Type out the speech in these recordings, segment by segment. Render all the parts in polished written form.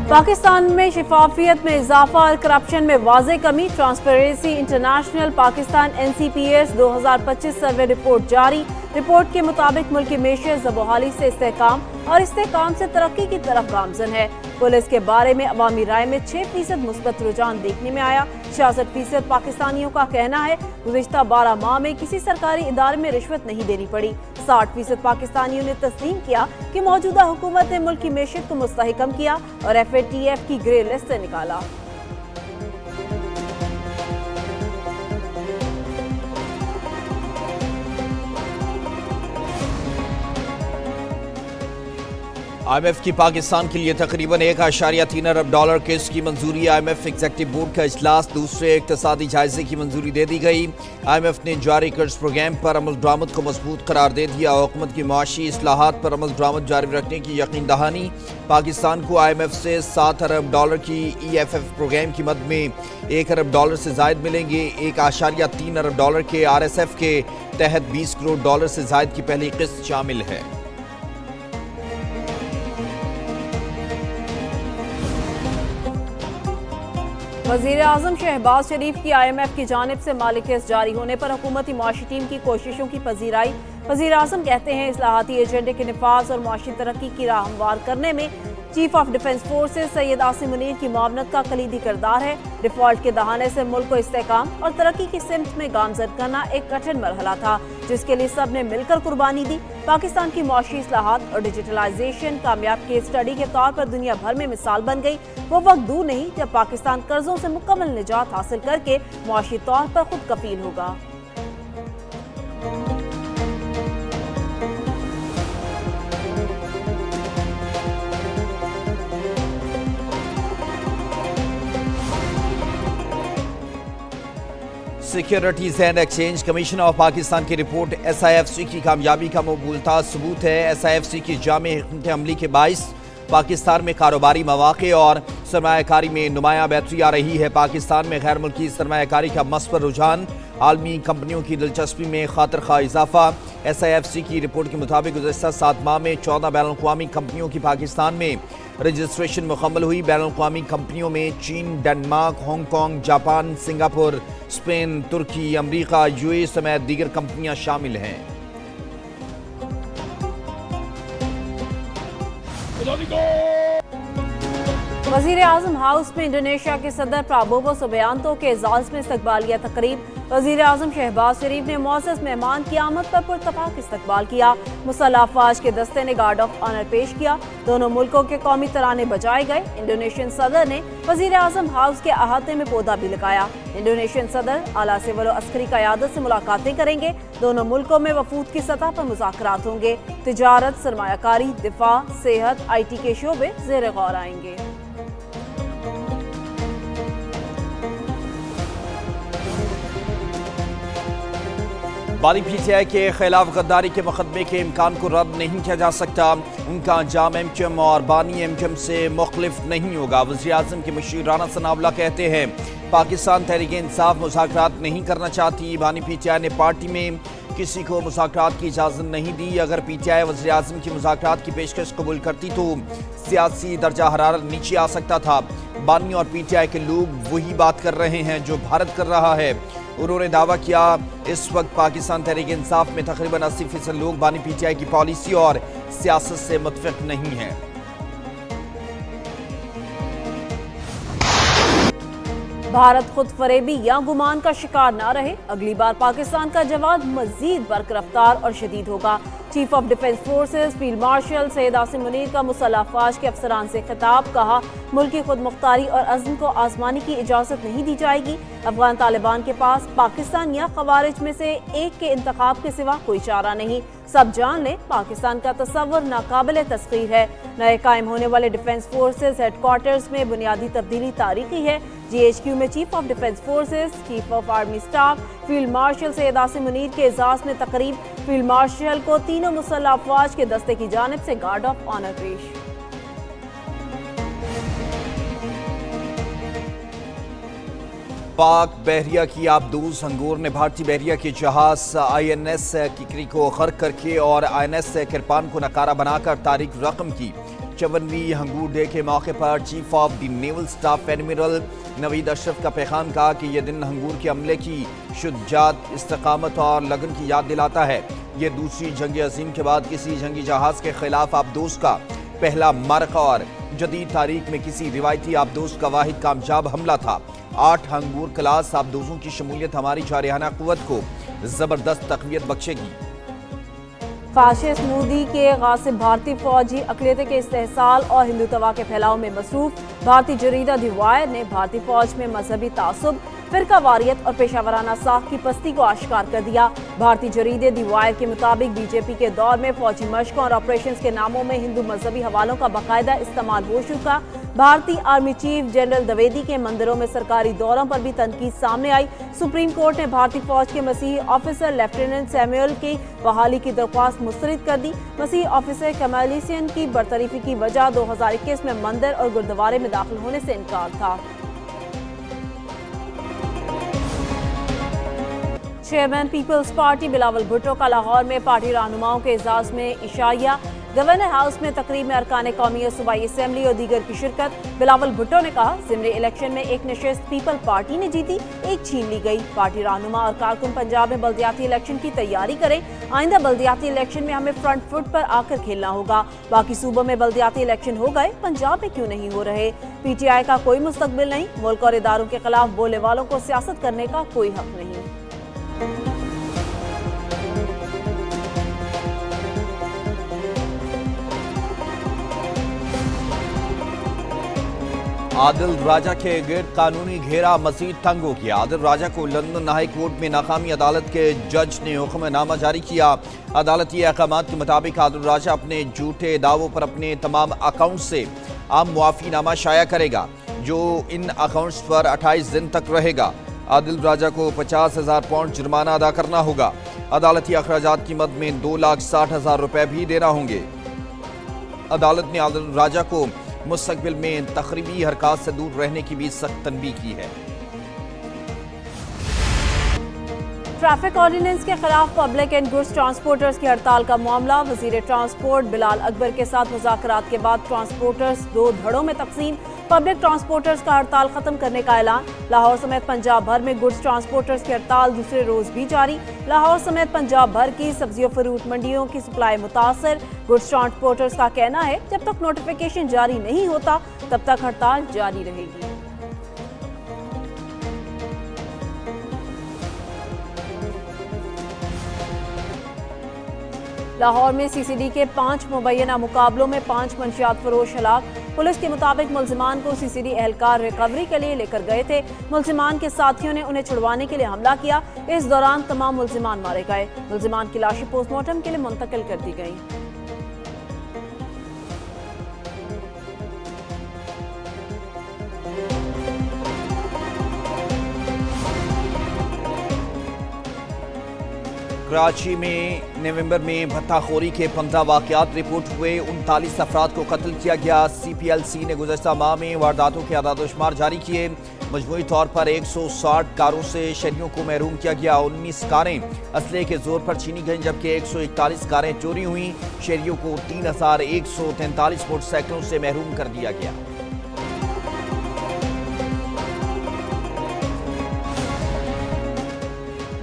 पाकिस्तान में शफाफियत में इजाफा और करप्शन में वाज़ेह कमी। Transparency international Pakistan NCPS 2025 survey report जारी। रिपोर्ट के मुताबिक मुल्क की मेशत ज़बहाली से इस्तेहकाम और इस्तेहकाम से तरक्की की तरफ गामजन है। पुलिस के बारे में अवामी राय में 6% मुस्बत रुझान देखने में आया। 66% पाकिस्तानियों का कहना है गुज़िश्ता 12 माह में किसी सरकारी इदारे में रिश्वत नहीं देनी पड़ी। 60% पाकिस्तानियों ने तस्लीम किया कि मौजूदा हुकूमत ने मुल्क की मेशत को मुस्तहकम किया और FATF की ग्रे लिस्ट से निकाला। IMF की पाकिस्तान के लिए तकरीबन $1.3 अरब केस की मंजूरी। IMF एग्जीक्यूटिव बोर्ड का इजलास, दूसरे इक्तिसादी जायजे की मंजूरी दे दी गई। IMF ने जारी कर्ज प्रोग्राम पर अमल दरामद को मजबूत करार दे दिया। हुकूमत की माशी इस्लाहात पर अमल दरामद जारी रखने की यकीन दहानी। पाकिस्तान को IMF से $7 अरब की EFF प्रोग्राम की मद में $1 अरब से जायद मिलेंगे। $1.3 अरब के RSF के तहत $20 करोड़ से जायद की पहली किस्त शामिल है। वज़ीर-ए-आज़म शहबाज शरीफ की IMF की जानिब से माली केस जारी होने पर हुकूमती माशी टीम की कोशिशों की पजीराई। वज़ीर-ए-आज़म कहते हैं इस्लाहाती एजेंडे के निफाज और माशी तरक्की की राह हमवार करने में chief of defence forces Syed Asim Munir की मावनत का कलीदी किरदार है। डिफॉल्ट के दहाने से मुल्क को इस्तेहकाम और तरक्की की सिमत में गामजद करना एक कठिन मरहला था, जिसके लिए सब ने मिलकर कुर्बानी दी। पाकिस्तान की माशी इस्लाहात और डिजिटलाइजेशन कामयाब केस स्टडी के तौर पर दुनिया भर में मिसाल बन गई। वो वक्त दूर नहीं जब पाकिस्तान कर्जों से मुकम्मल निजात हासिल करके माशी तौर पर खुद कफील होगा। Securities and exchange commission of Pakistan की रिपोर्ट SIFC की कामयाबी का मकबूलता सबूत है। SIFC की जामे हिकमत अमली के बाइस पाकिस्तान में कारोबारी मौक़े और सरमायाकारी में नुमायां बेहतरी आ रही है। पाकिस्तान में गैर मुल्की सरमायाकारी का मस्पर रुझान, आलमी कंपनियों की दिलचस्पी में खातिर खा इजाफा। SIFC की रिपोर्ट के मुताबिक गुज़श्ता 7 माह में 14 बैनुल-अक़वामी कंपनियों की पाकिस्तान में रजिस्ट्रेशन मुकम्मल हुई। बैनुल-अक़वामी कंपनियों में चीन, Denmark, Hong Kong, Japan, Singapore, Spain, तुर्की, अमरीका, UAE समेत दीगर कंपनियां शामिल हैं। वज़ीर-ए-आज़म हाउस में इंडोनेशिया के सदर प्राबोवो सुबियांतो के एजाज़ में इस्तकबालिया तकरीब। वज़ीर-ए-आज़म शहबाज शरीफ ने मुअज़्ज़ज़ मेहमान की आमद पर पुरतफ़ाक़ इस्तकबाल किया। मुसल्लह अफ़वाज के दस्ते ने गार्ड ऑफ ऑनर पेश किया। दोनों मुल्कों के कौमी तराने बजाए गए। इंडोनेशियन सदर ने वज़ीर-ए-आज़म हाउस के अहाते में पौधा भी लगाया। इंडोनेशियन सदर आला सिविल और अस्करी क़यादत से मुलाकातें करेंगे। दोनों मुल्कों में वफूद की सतह पर मुज़ाकरात होंगे। तिजारत, सरमायाकारी, दिफा, सेहत, IT के शोबे ज़ेर गौर आएंगे। बानी PTI के खिलाफ गद्दारी के मुकदमे के इम्कान को रद्द नहीं किया जा सकता। उनका अंजाम MQM और बानी MQM से मुख्तलिफ नहीं होगा। वज़ीर-ए-आज़म के मुशीर राना सनाउल्लाह कहते हैं पाकिस्तान तहरीक इंसाफ मुज़ाकरात नहीं करना चाहती। बानी PTI ने पार्टी में किसी को मुज़ाकरात की इजाज़त नहीं दी। अगर PTI वज़ीर-ए-आज़म की मुज़ाकरात की पेशकश कबूल करती तो सियासी दर्जा हरारत नीचे आ सकता था। बानी और PTI के लोग वही बात कर रहे हैं जो भारत कर रहा है। उन्होंने दावा किया इस वक्त पाकिस्तान तहरीक इंसाफ में तकरीबन 80% लोग बानी PTI की पॉलिसी और सियासत से मुत्तफ़िक़ नहीं हैं। भारत खुद फरेबी या गुमान का शिकार ना रहे। अगली बार पाकिस्तान का जवाब मजीद बर्क रफ्तार और शदीद होगा। Chief of defence forces field marshal Syed Asim Munir का मुसल्लह अफ़वाज के अफसरान से खिताब। कहा मुल्क की खुद मुख्तारी और अज़्म को आज़माने की इजाज़त नहीं दी जाएगी। अफगान तालिबान के पास पाकिस्तान या ख़वारिज में से एक के इंतखाब के सिवा कोई चारा नहीं। सब जान लें पाकिस्तान का तस्वुर नाकाबिल तस्खीर है। नए कायम होने वाले डिफेंस फोर्सेस हेडक्वार्टर्स में बुनियादी तब्दीली तारीखी है। GHQ में chief of defence forces, chief of army staff, field marshal Syed Asim Munir के एजाज़ में तकरीब। फील्ड मार्शल को तीनों मुसल्लह अफ़वाज के दस्ते की जानिब से गार्ड ऑफ ऑनर पेश। पाक बहरिया की आबदूस हंगोर ने भारतीय बहरिया के जहाज INS किकरी को गर्क करके और INS किरपान को नकारा बनाकर तारीख रकम की 54ویں ہنگور ڈے کے موقع پر chief of the naval staff admiral Naveed Ashraf کا پیغام کہا کہ یہ دن ہنگور کے عملے کی شجاعت، استقامت اور لگن کی یاد دلاتا ہے۔ یہ دوسری جنگ عظیم کے بعد کسی جنگی جہاز کے خلاف آبدوز کا پہلا معرکہ اور جدید تاریخ میں کسی روایتی آبدوز کا واحد کامیاب حملہ تھا۔ 8 ہنگور کلاس آبدوزوں کی شمولیت ہماری جارحانہ قوت کو زبردست تقویت بخشے گی۔ فاشسٹ مودی کے غاصب بھارتی فوجی اقلیت کے استحصال اور ہندوتوا کے پھیلاؤ میں مصروف۔ بھارتی جریدہ دی وائر نے بھارتی فوج میں مذہبی تعصب، فرقہ واریت اور پیشہ ورانہ ساخت کی پستی کو آشکار کر دیا۔ بھارتی جریدے دی وائر کے مطابق بی جے پی کے دور میں فوجی مشقوں اور آپریشنز کے ناموں میں ہندو مذہبی حوالوں کا باقاعدہ استعمال ہو چکا۔ بھارتی آرمی چیف جنرل دویدی کے مندروں میں سرکاری دوروں پر بھی تنقید سامنے آئی۔ سپریم کورٹ نے بھارتی فوج کے مسیحی آفیسر لیفٹیننٹ سیموئل کی بحالی کی درخواست مسترد کر دی۔ مسیحی آفیسر کیمالیسین کی برطرفی کی وجہ 2021 میں مندر اور گردوارے میں داخل ہونے سے انکار تھا۔ چیئرمین پیپلز پارٹی بلاول بھٹو کا لاہور میں پارٹی رہنماؤں کے اعزاز میں عشائیہ۔ گورنر ہاؤس میں تقریب میں ارکان قومی اور صوبائی اسمبلی اور دیگر کی شرکت۔ بلاول بھٹو نے کہا، ضمنی الیکشن میں ایک نشست پیپل پارٹی نے جیتی، ایک چھین لی گئی۔ پارٹی رہنما اور کارکن پنجاب میں بلدیاتی الیکشن کی تیاری کریں۔ آئندہ بلدیاتی الیکشن میں ہمیں فرنٹ فٹ پر آ کر کھیلنا ہوگا۔ باقی صوبوں میں بلدیاتی الیکشن ہو گئے، پنجاب میں کیوں نہیں ہو رہے؟ پی ٹی آئی کا کوئی مستقبل نہیں، ملک اور اداروں کے خلاف بولنے والوں کو سیاست کرنے کا کوئی حق نہیں۔ عادل راجہ کے گرد قانونی گھیرا مزید تنگ ہو گیا۔ عادل راجہ کو لندن ہائی کورٹ میں ناکامی عدالت کے جج نے حکم نامہ جاری کیا۔ عدالتی احکامات کے مطابق عادل راجہ اپنے جھوٹے دعووں پر اپنے تمام اکاؤنٹ سے عام معافی نامہ شائع کرے گا، جو ان اکاؤنٹس پر 28 دن تک رہے گا۔ عادل راجہ کو 50,000 پاؤنڈ جرمانہ ادا کرنا ہوگا۔ عدالتی اخراجات کی مد میں 2,60,000 روپے بھی دینا ہوں گے۔ عدالت نے عادل راجہ کو مستقبل میں تخریبی حرکات سے دور رہنے کی بھی سخت تنبیہ کی ہے۔ ٹریفک آرڈیننس کے خلاف پبلک اینڈ گڈز ٹرانسپورٹرز کی ہڑتال کا معاملہ۔ وزیر ٹرانسپورٹ بلال اکبر کے ساتھ مذاکرات کے بعد ٹرانسپورٹرز 2 دھڑوں میں تقسیم۔ پبلک ٹرانسپورٹرز کا ہڑتال ختم کرنے کا اعلان۔ لاہور سمیت پنجاب بھر میں گڈز ٹرانسپورٹرز کی ہڑتال دوسرے روز بھی جاری۔ لاہور سمیت پنجاب بھر کی سبزی و فروٹ منڈیوں کی سپلائی متاثر۔ گڈز ٹرانسپورٹرز کا کہنا ہے، جب تک نوٹیفیکیشن جاری نہیں ہوتا تب تک ہڑتال جاری رہے گی۔ لاہور میں سی سی ڈی کے 5 مبینہ مقابلوں میں 5 منشیات فروش ہلاک۔ پولیس کے مطابق ملزمان کو سی سی ڈی اہلکار ریکوری کے لیے لے کر گئے تھے۔ ملزمان کے ساتھیوں نے انہیں چھڑوانے کے لیے حملہ کیا۔ اس دوران تمام ملزمان مارے گئے۔ ملزمان کی لاشیں پوسٹ مارٹم کے لیے منتقل کر دی گئیں۔ کراچی میں نومبر میں بھتہ خوری کے 15 واقعات رپورٹ ہوئے، 39 افراد کو قتل کیا گیا۔ سی پی ایل سی نے گزشتہ ماہ میں وارداتوں کے اعداد و شمار جاری کیے۔ مجموعی طور پر 160 کاروں سے شہریوں کو محروم کیا گیا۔ 19 کاریں اسلحے کے زور پر چھینی گئیں، جبکہ 141 کاریں چوری ہوئیں۔ شہریوں کو 3143 موٹر سائیکلوں سے محروم کر دیا گیا۔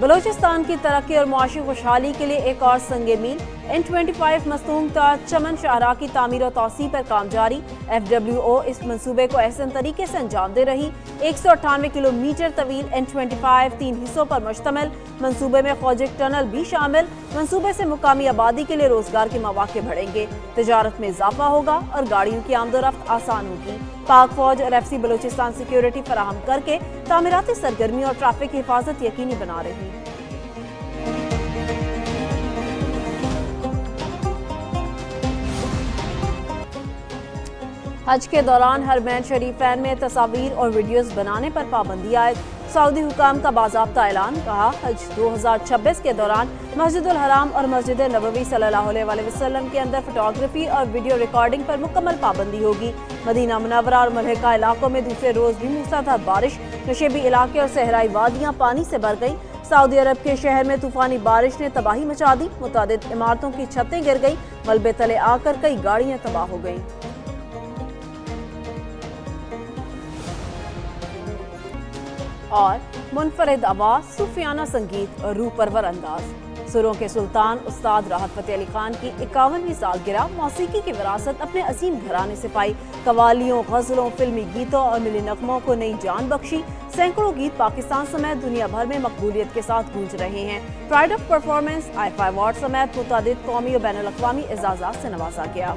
بلوچستان کی ترقی اور معاشی خوشحالی کے لیے ایک اور سنگ میل۔ N25 مستونگ تا چمن شاہراہ کی تعمیر و توسیع پر کام جاری۔ FWO اس منصوبے کو احسن طریقے سے انجام دے رہی۔ 198 کلومیٹر طویل N25 3 حصوں پر مشتمل۔ منصوبے میں خوجک ٹنل بھی شامل۔ منصوبے سے مقامی آبادی کے لیے روزگار کے مواقع بڑھیں گے، تجارت میں اضافہ ہوگا اور گاڑیوں کی آمد و رفت آسان ہوگی۔ پاک فوج اور ایف سی بلوچستان سیکیورٹی فراہم کر کے تعمیراتی سرگرمی اور ٹریفک کی حفاظت یقینی بنا رہی۔ حج کے دوران حرمین شریفین میں تصاویر اور ویڈیوز بنانے پر پابندی عائد۔ سعودی حکام کا باضابطہ اعلان، کہا حج 2026 کے دوران مسجد الحرام اور مسجد نبوی صلی اللہ علیہ وسلم کے اندر فوٹوگرافی اور ویڈیو ریکارڈنگ پر مکمل پابندی ہوگی۔ مدینہ منورہ اور ملحقہ علاقوں میں دوسرے روز بھی موسلادھار بارش، نشیبی علاقے اور صحرائی وادیاں پانی سے بھر گئیں۔ سعودی عرب کے شہر میں طوفانی بارش نے تباہی مچا دی، متعدد عمارتوں کی چھتیں گر گئیں، ملبے تلے آ کر کئی گاڑیاں تباہ ہو گئیں۔ और मुनफरिद आवाज, सूफियाना संगीत और रूह परवर अंदाज। सुरों के सुल्तान उस्ताद राहत फतेह अली खान की 51वीं सालगिरह मौसीकी की विरासत अपने अजीम घराने से पाई। कवालियों, गजलों, फिल्मी गीतों और मिली नगमों को नई जान बख्शी। सैकड़ों गीत पाकिस्तान समेत दुनिया भर में मकबूलियत के साथ गूंज रहे हैं। Pride of performance, IFA award समेत मुतादिद कौमी और बैनुल अक़वामी एजाज़ात से नवाजा गया।